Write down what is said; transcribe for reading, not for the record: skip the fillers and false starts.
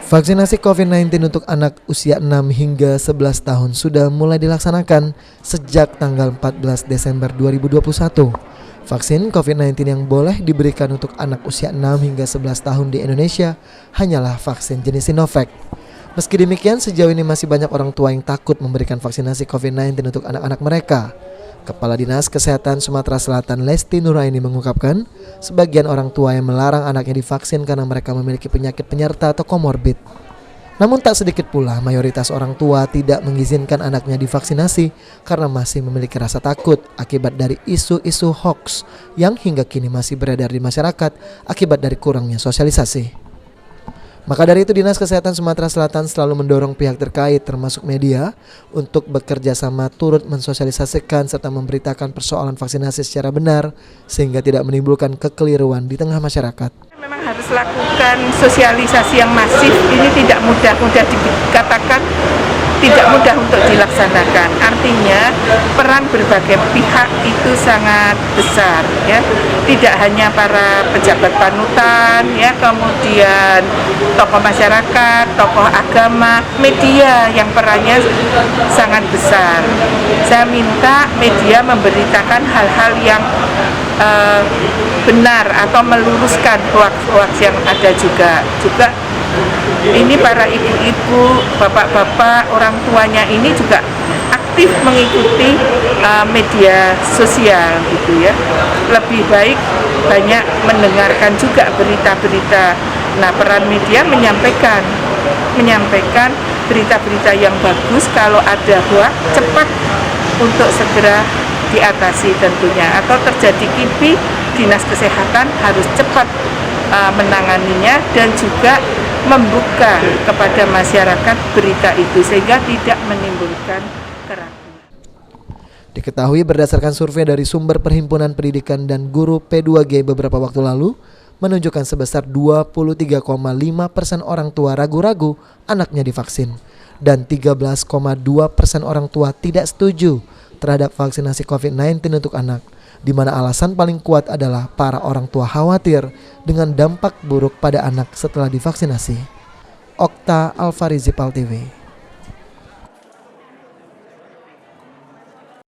Vaksinasi COVID-19 untuk anak usia 6 hingga 11 tahun sudah mulai dilaksanakan sejak tanggal 14 Desember 2021. Vaksin COVID-19 yang boleh diberikan untuk anak usia 6 hingga 11 tahun di Indonesia hanyalah vaksin jenis Sinovac. Meski demikian, sejauh ini masih banyak orang tua yang takut memberikan vaksinasi COVID-19 untuk anak-anak mereka. Kepala Dinas Kesehatan Sumatera Selatan Lesti Nuraini mengungkapkan, sebagian orang tua yang melarang anaknya divaksin karena mereka memiliki penyakit penyerta atau komorbid. Namun tak sedikit pula mayoritas orang tua tidak mengizinkan anaknya divaksinasi karena masih memiliki rasa takut akibat dari isu-isu hoax yang hingga kini masih beredar di masyarakat akibat dari kurangnya sosialisasi. Maka dari itu Dinas Kesehatan Sumatera Selatan selalu mendorong pihak terkait termasuk media untuk bekerja sama turut mensosialisasikan serta memberitakan persoalan vaksinasi secara benar sehingga tidak menimbulkan kekeliruan di tengah masyarakat. Memang harus lakukan sosialisasi yang masif, ini tidak mudah dikatakan, tidak mudah untuk dilaksanakan. Artinya peran berbagai pihak itu sangat besar, ya. Tidak hanya para pejabat panutan, ya, kemudian tokoh masyarakat, tokoh agama, media yang perannya sangat besar. Saya minta media memberitakan hal-hal yang benar atau meluruskan hoax yang ada juga ini para ibu-ibu, bapak-bapak, orang tuanya ini juga aktif mengikuti media sosial gitu ya. Lebih baik banyak mendengarkan juga berita-berita. Nah, peran media menyampaikan berita-berita yang bagus. Kalau ada hoax cepat untuk segera diatasi tentunya, atau terjadi KIPI, Dinas Kesehatan harus cepat menanganinya dan juga membuka kepada masyarakat berita itu sehingga tidak menimbulkan keraguan. Diketahui berdasarkan survei dari sumber Perhimpunan Pendidikan dan Guru P2G beberapa waktu lalu menunjukkan sebesar 23,5% orang tua ragu-ragu anaknya divaksin dan 13,2% orang tua tidak setuju terhadap vaksinasi COVID-19 untuk anak, di mana alasan paling kuat adalah para orang tua khawatir dengan dampak buruk pada anak setelah divaksinasi. Okta Alfarizi, PAL TV.